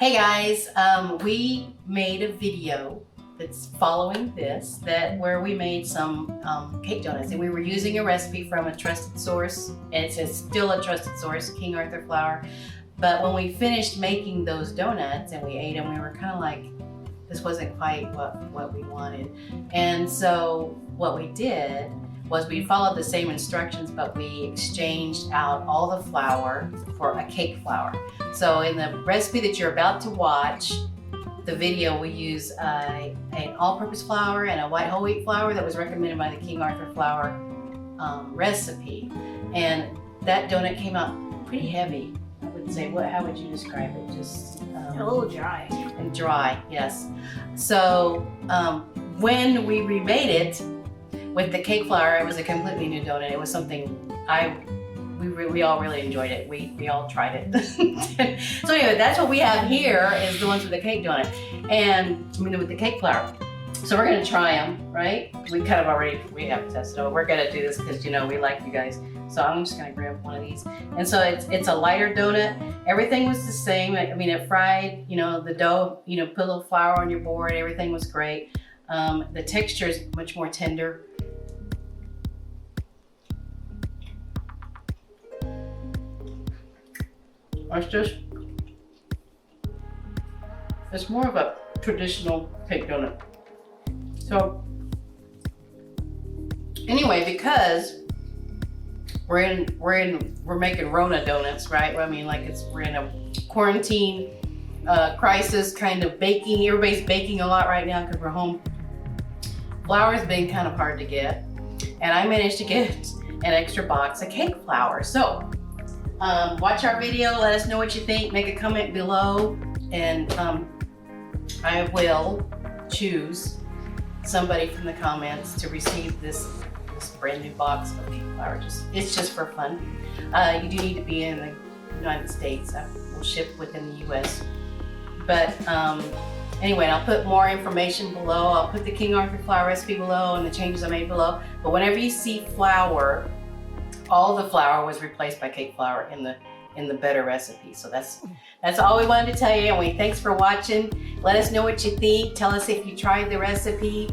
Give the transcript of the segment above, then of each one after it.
Hey guys, we made a video that's following this, where we made some cake donuts, and we were using a recipe from a trusted source, and it's still a trusted source, King Arthur flour. But when we finished making those donuts and we ate them, we were kind of like, this wasn't quite what we wanted. And so what we did was we followed the same instructions, but we exchanged out all the flour for a cake flour. So in the recipe that you're about to watch, the video, we use an all-purpose flour and a white whole wheat flour that was recommended by the King Arthur flour recipe. And that donut came out pretty heavy. I would say, how would you describe it? Just a little dry. And dry, yes. So when we remade it with the cake flour, it was a completely new donut. It was something we all really enjoyed it. We all tried it. So anyway, that's what we have here is the ones with the cake donut, and with the cake flour. So we're gonna try them, right? We have tested them. We're gonna do this because we like you guys. So I'm just gonna grab one of these. And so it's a lighter donut. Everything was the same. I mean, it fried, the dough, put a little flour on your board. Everything was great. The texture is much more tender. It's more of a traditional cake donut. So anyway, because we're making Rona donuts, right? I mean, we're in a quarantine crisis kind of baking. Everybody's baking a lot right now because we're home. Flour's been kind of hard to get, and I managed to get an extra box of cake flour. So watch our video, let us know what you think, make a comment below, and I will choose somebody from the comments to receive this brand new box of cake flour. It's just for fun. You do need to be in the United States. We'll ship within the US. But anyway, I'll put more information below. I'll put the King Arthur flour recipe below and the changes I made below. But whenever you see flour, all the flour was replaced by cake flour in the better recipe. So that's all we wanted to tell you. And thanks for watching. Let us know what you think. Tell us if you tried the recipe,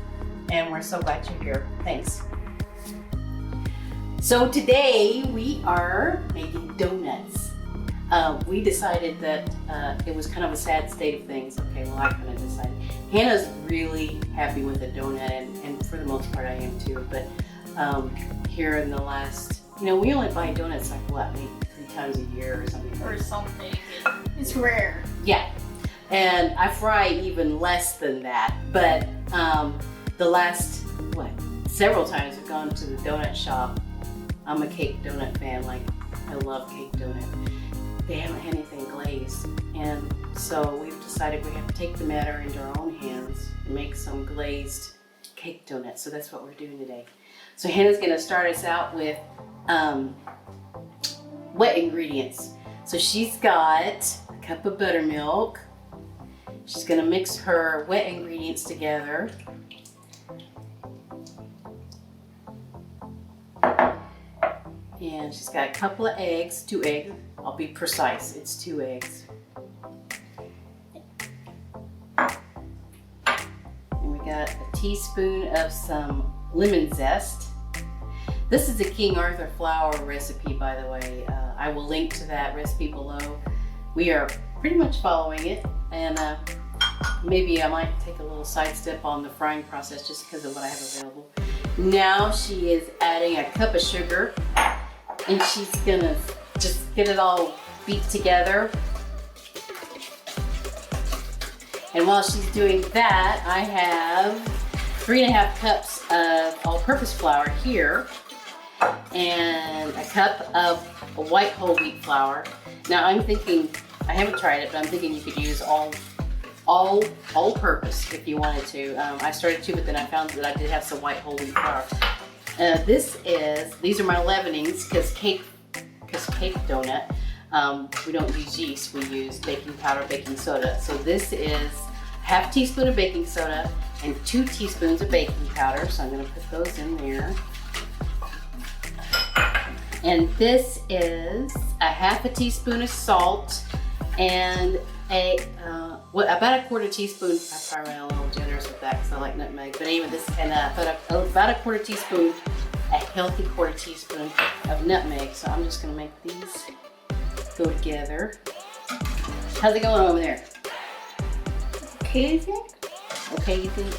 and we're so glad you're here. Thanks. So today we are making donuts. We decided that it was kind of a sad state of things. Okay, well, I kind of decided. Hannah's really happy with the donut, and for the most part I am too. But here in the last, we only buy donuts maybe 3 times a year or something. Or something. It's rare. Yeah, and I fry even less than that. But the last, several times I've gone to the donut shop. I'm a cake donut fan. I love cake donut. They haven't had anything glazed, and so we've decided we have to take the matter into our own hands and make some glazed cake donuts. So that's what we're doing today. So Hannah's going to start us out with wet ingredients. So she's got a cup of buttermilk. She's going to mix her wet ingredients together. And she's got a couple of eggs, 2 eggs. I'll be precise, it's 2 eggs. And we got a teaspoon of some lemon zest. This is a King Arthur flour recipe, by the way. I will link to that recipe below. We are pretty much following it, and maybe I might take a little sidestep on the frying process just because of what I have available. Now she is adding a cup of sugar, and she's gonna just get it all beat together. And while she's doing that, I have 3½ cups of all-purpose flour here, and a cup of white whole wheat flour. Now I'm thinking, I haven't tried it, but I'm thinking you could use all-purpose if you wanted to. I started to, but then I found that I did have some white whole wheat flour. These are my leavenings, because cake donut, we don't use yeast, we use baking powder, baking soda. So this is ½ teaspoon of baking soda and 2 teaspoons of baking powder. So I'm going to put those in there. And this is a ½ teaspoon of salt and a Well, about a quarter teaspoon. I probably went a little generous with that because I like nutmeg. But anyway, this and about a quarter teaspoon, a healthy quarter teaspoon of nutmeg. So I'm just gonna make these go together. How's it going over there? Okay, you think? Okay, you think?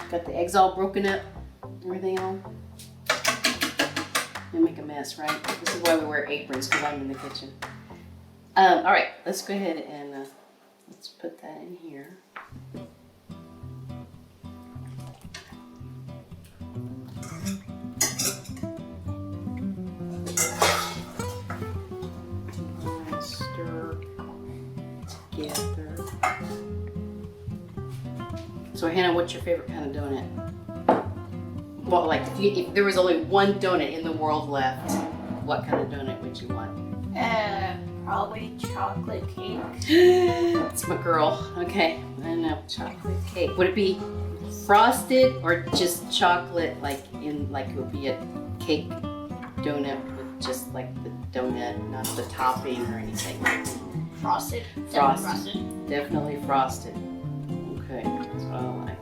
Got the eggs all broken up, everything all. You make a mess, right? This is why we wear aprons, because I'm in the kitchen. All right, let's go ahead and let's put that in here. Stir together. So Hannah, what's your favorite kind of donut? Well, like if there was only one donut in the world left, what kind of donut would you want? Probably chocolate cake. That's my girl. Okay, I know, chocolate cake. Would it be frosted or just chocolate, like it would be a cake donut with just like the donut, not the topping or anything? Frosted. Frosted. Definitely frosted. Okay, that's what I like.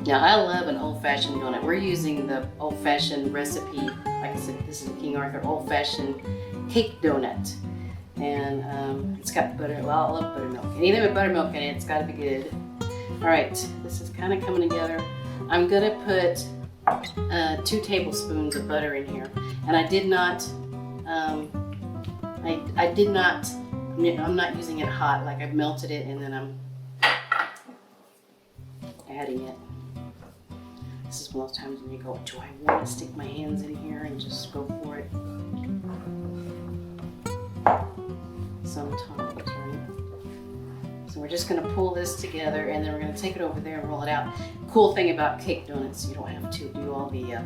Now I love an old-fashioned donut. We're using the old-fashioned recipe. Like I said, this is a King Arthur old-fashioned cake donut. And it's got butter, well, I love buttermilk. Anything with buttermilk in it, it's gotta be good. All right, this is kind of coming together. I'm gonna put 2 tablespoons of butter in here. And I did not, I'm not using it hot, like I've melted it and then I'm adding it. This is one of those times when you go, do I want to stick my hands in here and just go for it? Sometimes, right? So we're just gonna pull this together and then we're gonna take it over there and roll it out. Cool thing about cake donuts, you don't have to do all the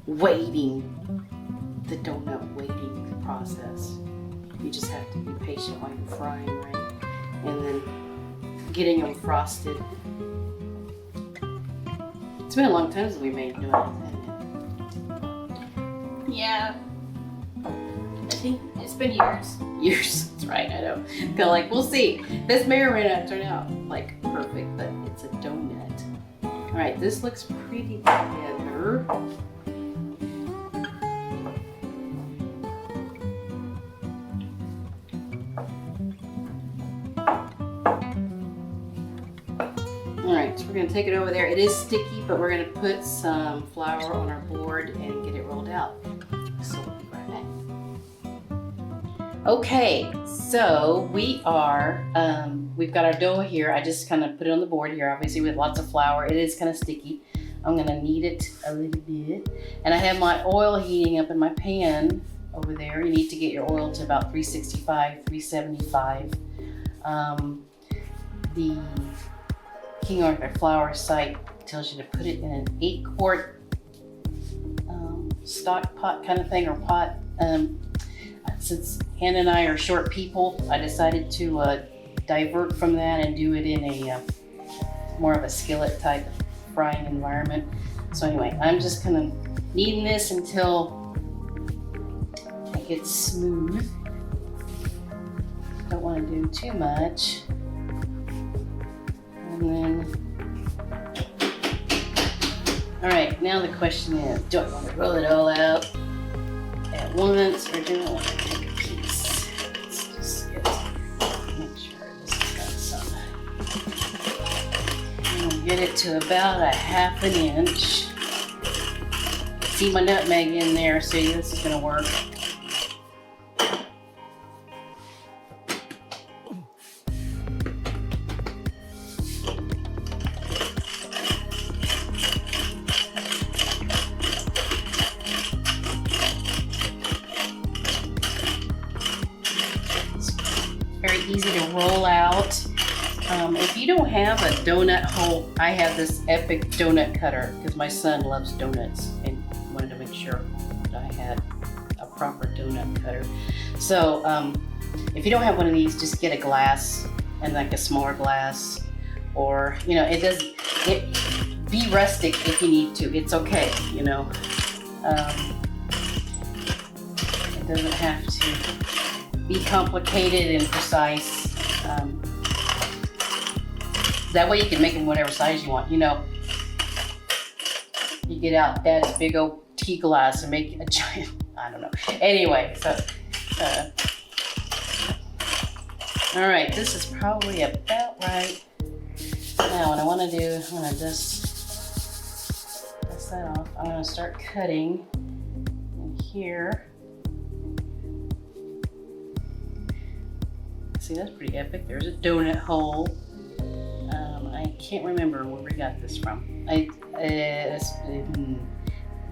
waiting, the donut waiting process. You just have to be patient while you're frying, right? And then getting them frosted. It's been a long time since we made donuts, hasn't it? Yeah. I think it's been years. Years, that's right, I know. Kind of like, we'll see. This may or may not turn out like perfect, but it's a donut. All right, this looks pretty together. All right, so we're gonna take it over there. It is sticky, but we're gonna put some flour on our board and get it rolled out. So we'll be right back. Okay, so we are, we've got our dough here. I just kind of put it on the board here, obviously with lots of flour. It is kind of sticky. I'm gonna knead it a little bit. And I have my oil heating up in my pan over there. You need to get your oil to about 365, 375. The King Arthur flour site tells you to put it in an 8-quart stock pot kind of thing, or pot. Since Hannah and I are short people, I decided to divert from that and do it in a more of a skillet type frying environment. So anyway, I'm just kind of kneading this until it gets smooth. Don't want to do too much. And then, all right, now the question is, do I want to roll it all out at once or do I want to take a piece? Let's just make sure this has got some. And we'll get it to about a 1/2 inch. See my nutmeg in there, so this is gonna work. Very easy to roll out. If you don't have a donut hole, I have this epic donut cutter because my son loves donuts and wanted to make sure that I had a proper donut cutter. So if you don't have one of these, just get a glass and like a smaller glass, or be rustic if you need to. It's okay, you know. It doesn't have to be complicated and precise. That way you can make them whatever size you want, you know. You get out Dad's big old tea glass and make a giant, I don't know. Anyway, so, all right, this is probably about right. Now what I wanna do, I'm gonna just dust that off. I'm gonna start cutting in here. See, that's pretty epic. There's a donut hole. I can't remember where we got this from.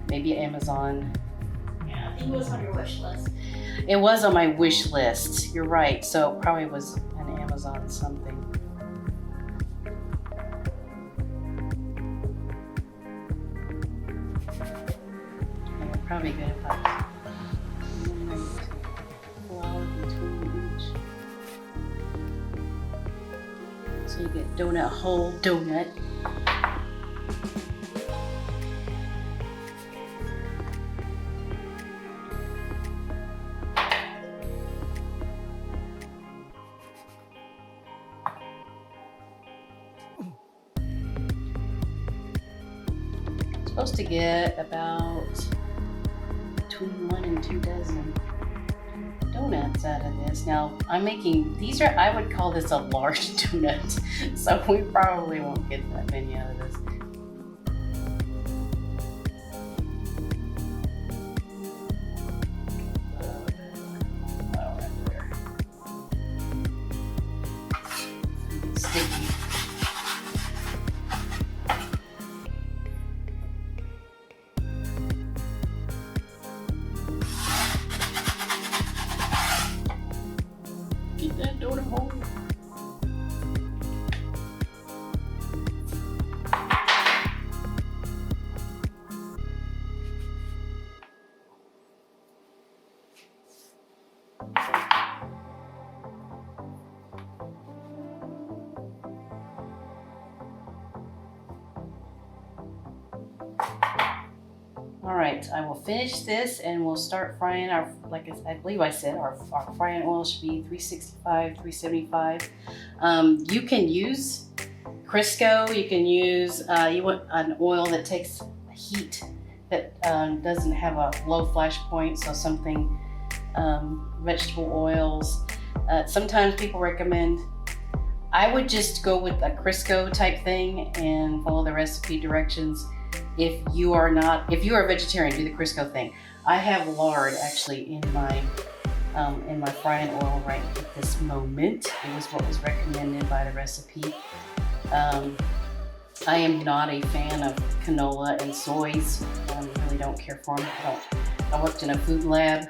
Maybe Amazon. Yeah, I think it was on your wish list. It was on my wish list. You're right. So it probably was an Amazon something. And we're probably good if I flour between each. So you get donut hole donut. Supposed to get about between 1 and 2 dozen donuts out of this. Now I'm making, these are, I would call this a large donut, so we probably won't get that many out of this. Sticky. Get that donut hole. All right, I will finish this and we'll start frying our, like I believe I said, our frying oil should be 365, 375. You can use Crisco, you can use, you want an oil that takes heat, that doesn't have a low flash point, so something, vegetable oils. Sometimes people recommend, I would just go with a Crisco type thing and follow the recipe directions. If you are a vegetarian, do the Crisco thing. I have lard actually in my frying oil right at this moment. It was what was recommended by the recipe. I am not a fan of canola and soys. I really don't care for them. I worked in a food lab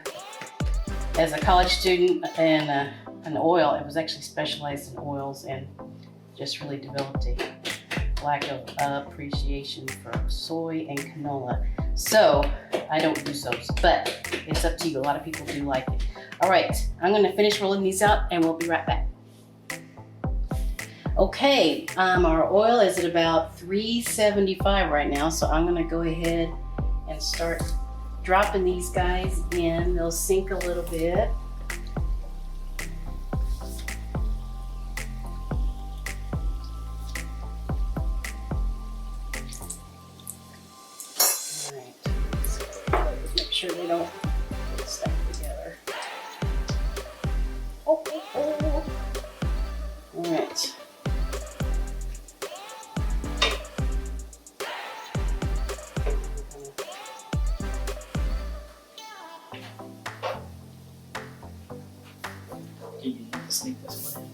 as a college student, and an oil, it was actually specialized in oils, and just really developed a lack of appreciation for soy and canola. So I don't use those, but it's up to you. A lot of people do like it. All right, I'm gonna finish rolling these out and we'll be right back. Okay, our oil is at about 375 right now, so I'm gonna go ahead and start dropping these guys in. They'll sink a little bit. Sure they don't get stuck together. Oh. All right. You need to sneak this one in.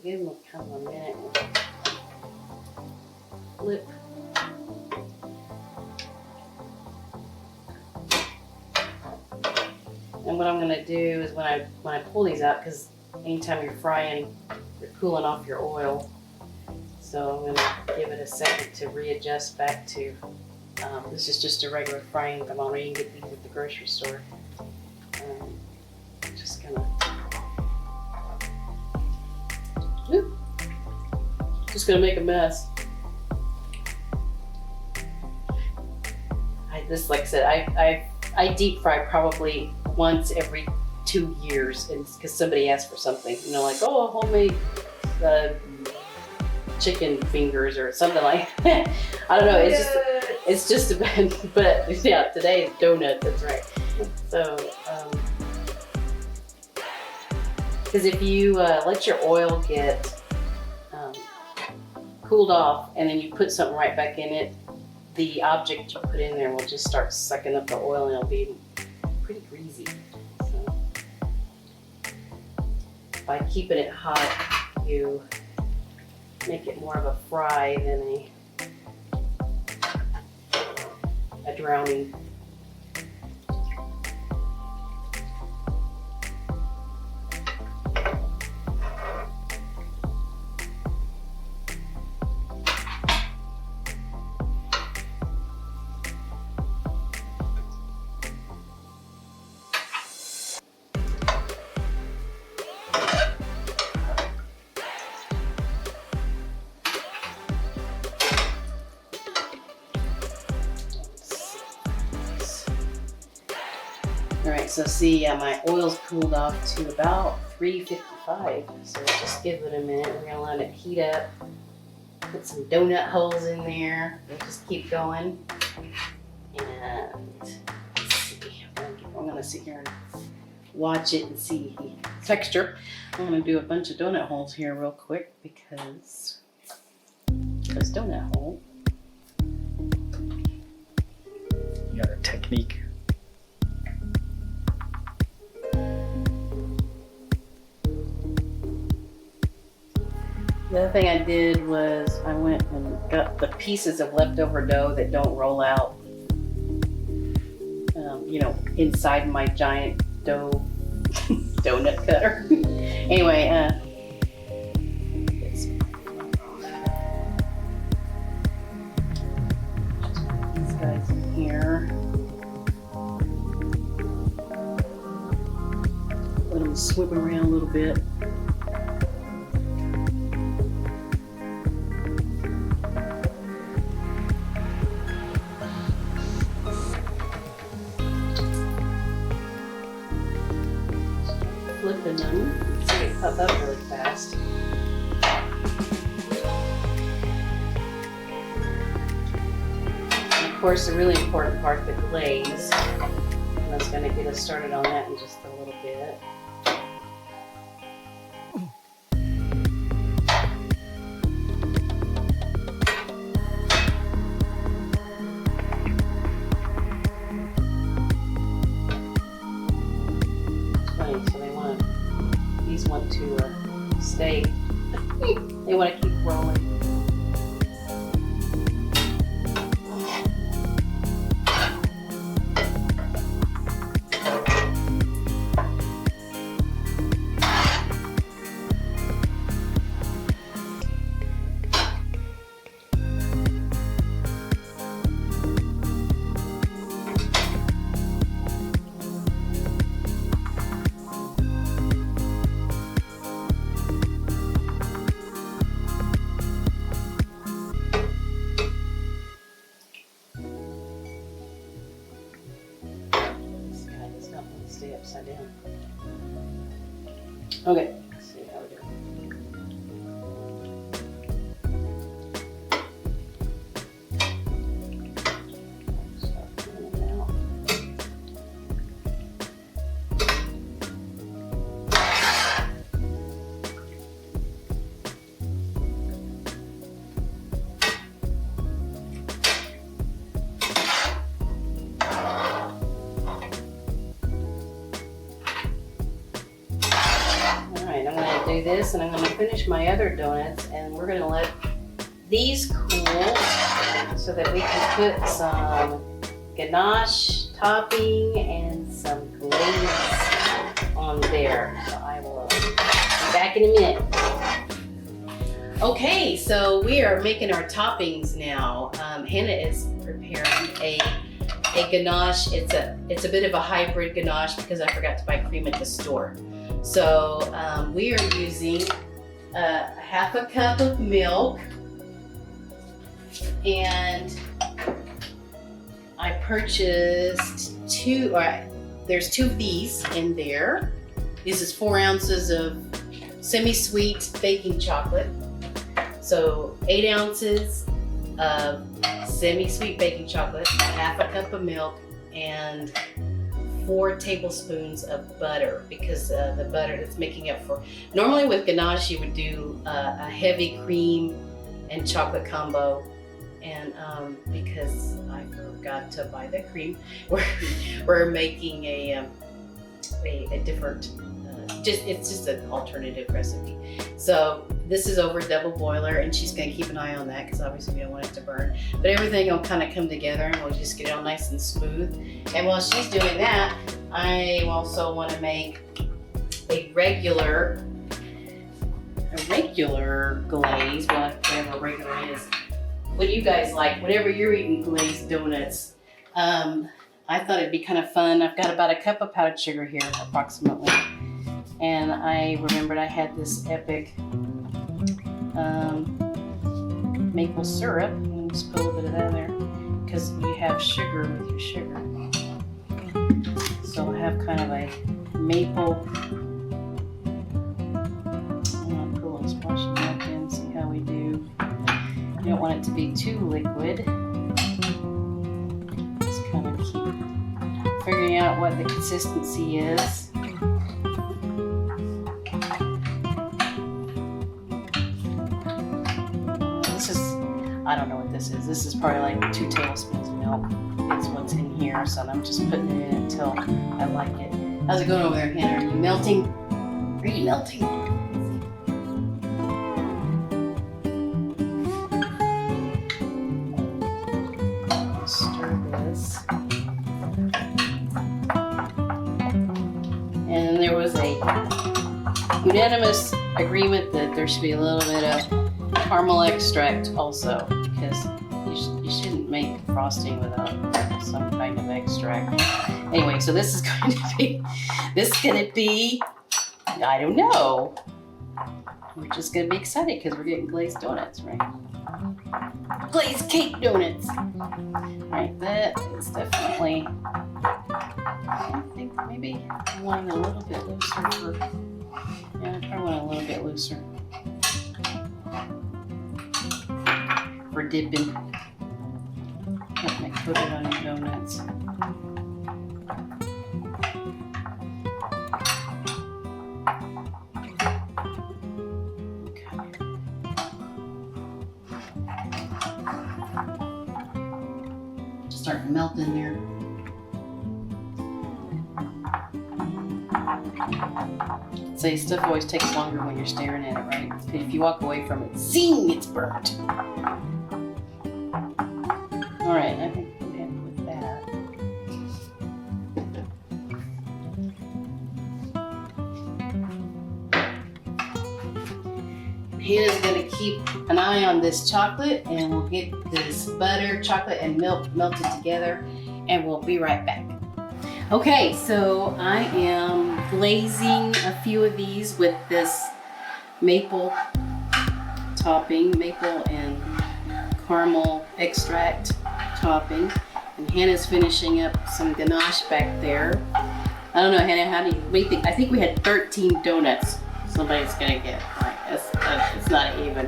Give them a couple of minutes. Flip. And what I'm going to do is when I pull these out, because anytime you're frying, you're cooling off your oil. So I'm gonna give it a second to readjust back to, this is just a regular frying thermometer. You can get these at the grocery store. Just gonna, just gonna make a mess. This, like I said, I deep fry probably once every 2 years, and because somebody asks for something, you know, like, oh, homemade chicken fingers or something like that. I don't know. It's just a bit, but yeah, today is donuts. That's right. So, because if you let your oil get cooled off, and then you put something right back in it, the object you put in there will just start sucking up the oil, and it'll be pretty greasy. So, by keeping it hot, you make it more of a fry than a drowning. All right, so see, my oil's cooled off to about 355. So just give it a minute. We're gonna let it heat up. Put some donut holes in there. We'll just keep going. And let's see. I'm gonna sit here and watch it and see the texture. I'm gonna do a bunch of donut holes here real quick because donut hole. You got a technique. The other thing I did was I went and got the pieces of leftover dough that don't roll out, you know, inside my giant dough donut cutter. Anyway, these guys in here. Let them swim around a little bit. Flipping them, so they puff up really fast. And of course, the really important part, the glaze. And that's going to get us started on that in just a little bit. Want to stay, they want to keep rolling. Stay upside down. Okay, let's see how we do. Start pulling them out. Do this, and I'm going to finish my other donuts, and we're going to let these cool so that we can put some ganache topping and some glaze on there. So I will be back in a minute. Okay, so we are making our toppings now. Hannah is preparing a ganache. It's a bit of a hybrid ganache because I forgot to buy cream at the store. So we are using half a cup of milk, and I purchased there's 2 of these in there. This is 4 ounces of semi-sweet baking chocolate. So 8 ounces of semi-sweet baking chocolate, half a cup of milk, and 4 tablespoons of butter, because the butter that's making up for, normally with ganache you would do a heavy cream and chocolate combo, and because I forgot to buy the cream, we're making a different, it's just an alternative recipe. So this is over double boiler, and she's gonna keep an eye on that because obviously we don't want it to burn. But everything will kind of come together and we'll just get it all nice and smooth. And while she's doing that, I also want to make a regular glaze, whatever regular is. What do you guys like? Whenever you're eating glazed donuts, I thought it'd be kind of fun. I've got about a cup of powdered sugar here, approximately. And I remembered I had this epic maple syrup. I'm gonna just put a little bit of that in there because you have sugar with your sugar. So I have kind of a maple. I'm gonna put a little splashing milk in, see how we do. You don't want it to be too liquid. Just kind of keep figuring out what the consistency is. I don't know what this is. This is probably like 2 tablespoons of milk. It's what's in here, so I'm just putting it in until I like it. How's it going over there, Hannah? Are you melting? Are you melting? Stir this. And there was a unanimous agreement that there should be a little bit of caramel extract also, because you shouldn't make frosting without some kind of extract. Anyway, so this is going to be, I don't know. We're just going to be excited because we're getting glazed donuts, right? Glazed cake donuts. Right, that is definitely, I think maybe I want it a little bit looser yeah, I probably want it a little bit looser. For dipping. Let me put it on your donuts. Okay. Start melting there. So stuff always takes longer when you're staring at it, right? If you walk away from it, zing, it's burnt. All right, I think we're happy with that. Hannah's gonna keep an eye on this chocolate, and we'll get this butter, chocolate, and milk melted together, and we'll be right back. Okay, so I am glazing a few of these with this maple topping, maple and caramel extract topping. And Hannah's finishing up some ganache back there. I don't know, Hannah, what do you think? I think we had 13 donuts somebody's gonna get. Right, it's not even.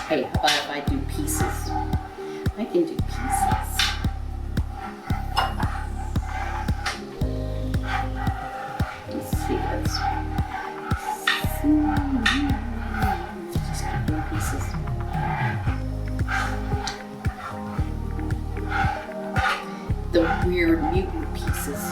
Hey, how about if I do pieces? I can do pieces. Let's see this. Just keep doing pieces. The weird mutant pieces.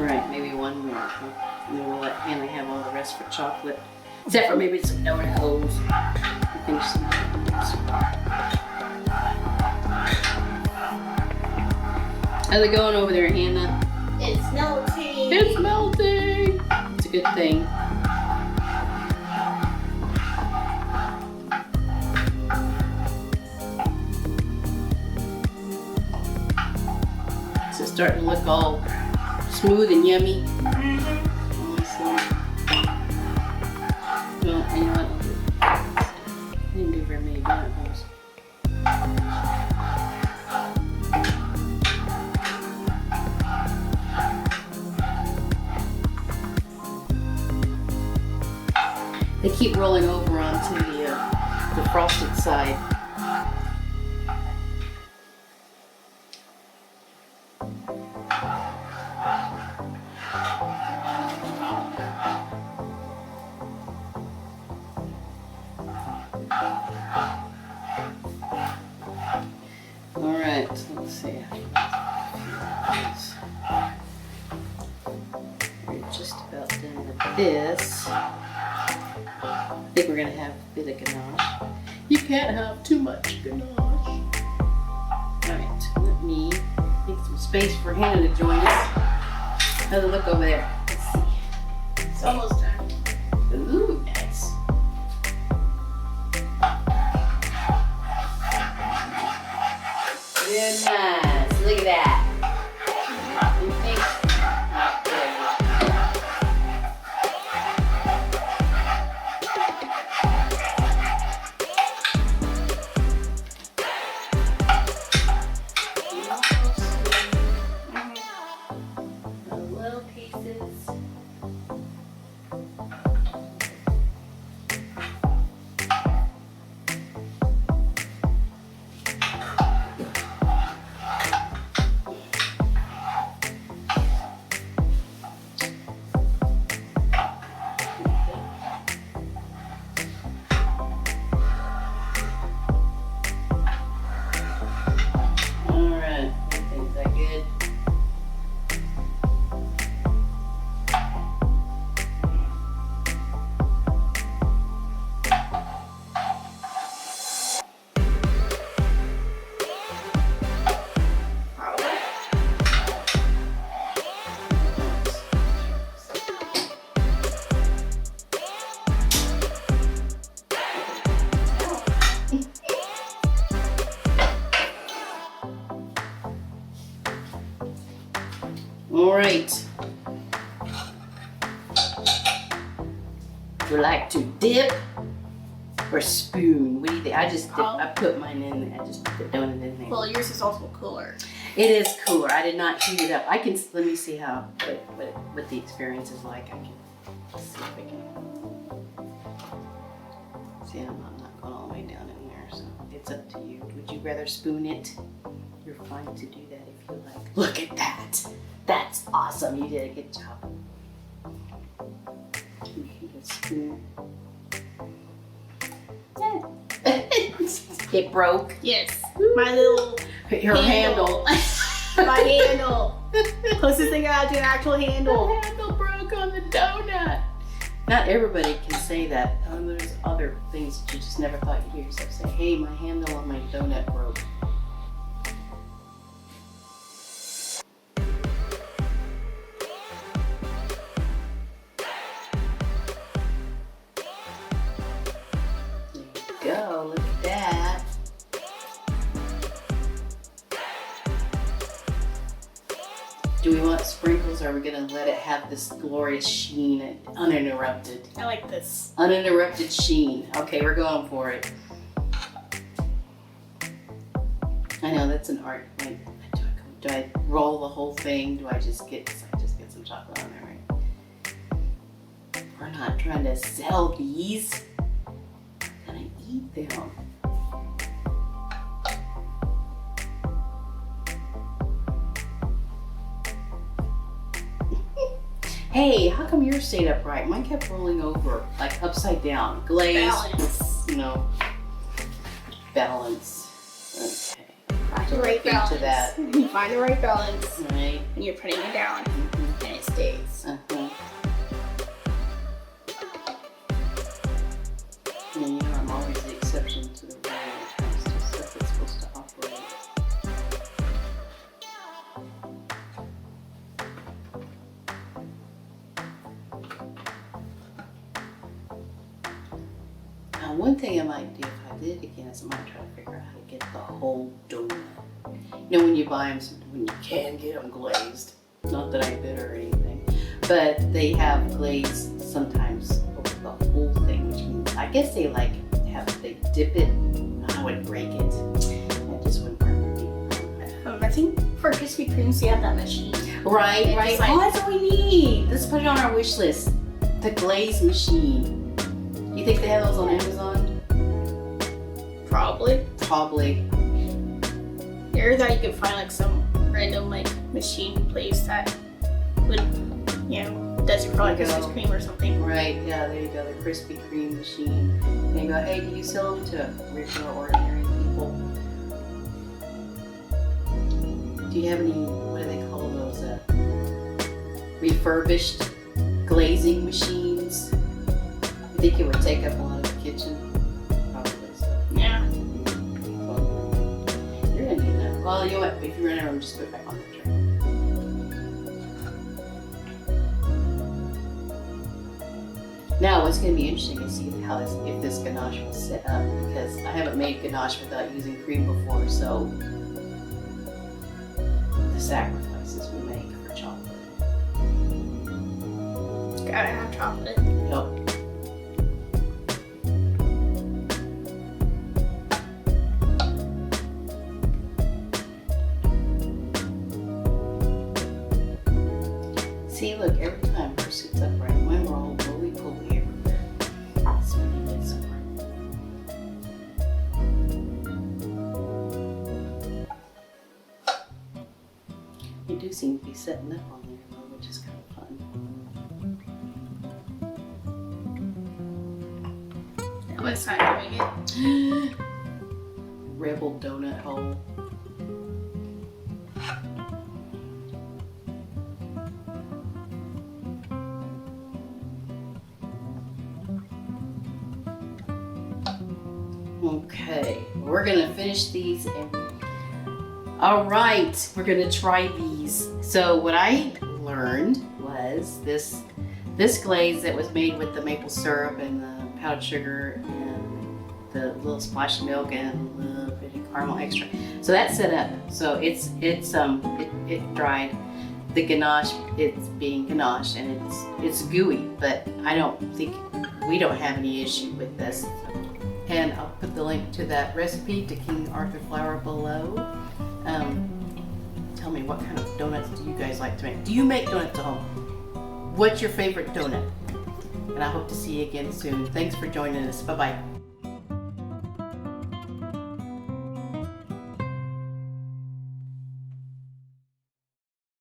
Right, maybe one more. And then we'll let Hannah have all the rest for chocolate. Except for maybe some donut holes. Finish some donuts. How's it going over there, Hannah? It's melting. It's melting! It's a good thing. It's starting to look all smooth and yummy. Awesome. Well, you know what? I didn't do very many donut holes. They keep rolling over onto the frosted side. All right, so let's see. We're just about done with this. I think we're gonna have a bit of ganache. You can't have too much ganache. Alright, let me make some space for Hannah to join us. How's it look over there? Let's see. It's almost done. Ooh, nice. Very nice. Look at that. You think? Not good. Little pieces. All right, I think that good. All right. Would you like to dip or spoon? What do you think? I just dip, I put mine in there. I just put the donut in there. Well, yours is also cooler. It is cooler. I did not heat it up. I can let me see how what the experience is like. I can see if I can. See, I'm not going all the way down in there, so it's up to you. Would you rather spoon it? You're fine to do that if you like. Look at that. That's awesome. You did a good job. You can just spoon. It broke. Yes. My little Her handle. My handle. Closest thing I got to an actual handle. The handle broke on the donut. Not everybody can say that. There's other things that you just never thought you'd hear yourself say. Hey, my handle on my donut broke. There you go. Look at that. Do we want sprinkles or are we gonna let it have this glorious sheen uninterrupted? I like this. Uninterrupted sheen. Okay, we're going for it. I know that's an art. Like, do I roll the whole thing? Do I just get some chocolate on there, right? We're not trying to sell these. We're gonna eat them. Hey, how come yours stayed upright? Mine kept rolling over, like upside down. Glaze. Balance. You know, balance. Okay. Find the right balance. To that. You find the right balance. Right. And you're putting it down. Mm-hmm. And it stays Now, one thing I might do if I did it again is I might try to figure out how to get the whole donut. You know, when you buy them, when you can get them glazed. Not that I'm bitter or anything, but they have glaze sometimes over the whole thing, which means I guess they they dip it. I would break it. That just wouldn't work for me. I think for Krispy Kremes, you have that machine. Right. It's like- Oh, that's what we need. Let's put it on our wish list. The glaze machine. You think they have those on Amazon? Probably. Probably. Or that you could find like some random like machine place that would, does it for like There you Krispy go. Kreme or something. Right. Yeah. There you go. The Krispy Kreme machine. And you go, hey, do you sell them to regular, ordinary people? Do you have any? What do they call those? Refurbished glazing machines. You think it would take up a lot of the kitchen? Probably so. Yeah. You're gonna need that. Well, you know what? If you run out of room, just put it back on the tray. Now, what's gonna be interesting is see how if this ganache will set up, because I haven't made ganache without using cream before, so the sacrifices we make for chocolate. Gotta have chocolate. Yep. See, look, every time her sits upright, when we're all roly-poly everywhere. That's when you get somewhere. You do seem to be setting up on there, though, which is kind of fun. No, it's not doing it. Rebel donut hole. Okay, we're gonna finish these and all right, we're gonna try these. So what I learned was this glaze that was made with the maple syrup and the powdered sugar and the little splash of milk and a little bit of caramel extra. So that's set up. So it dried. The ganache, it's being ganache and it's gooey, but we don't have any issue with this. And I'll put the link to that recipe to King Arthur flour below. Tell me, what kind of donuts do you guys like to make? Do you make donuts at home? What's your favorite donut? And I hope to see you again soon. Thanks for joining us. Bye-bye.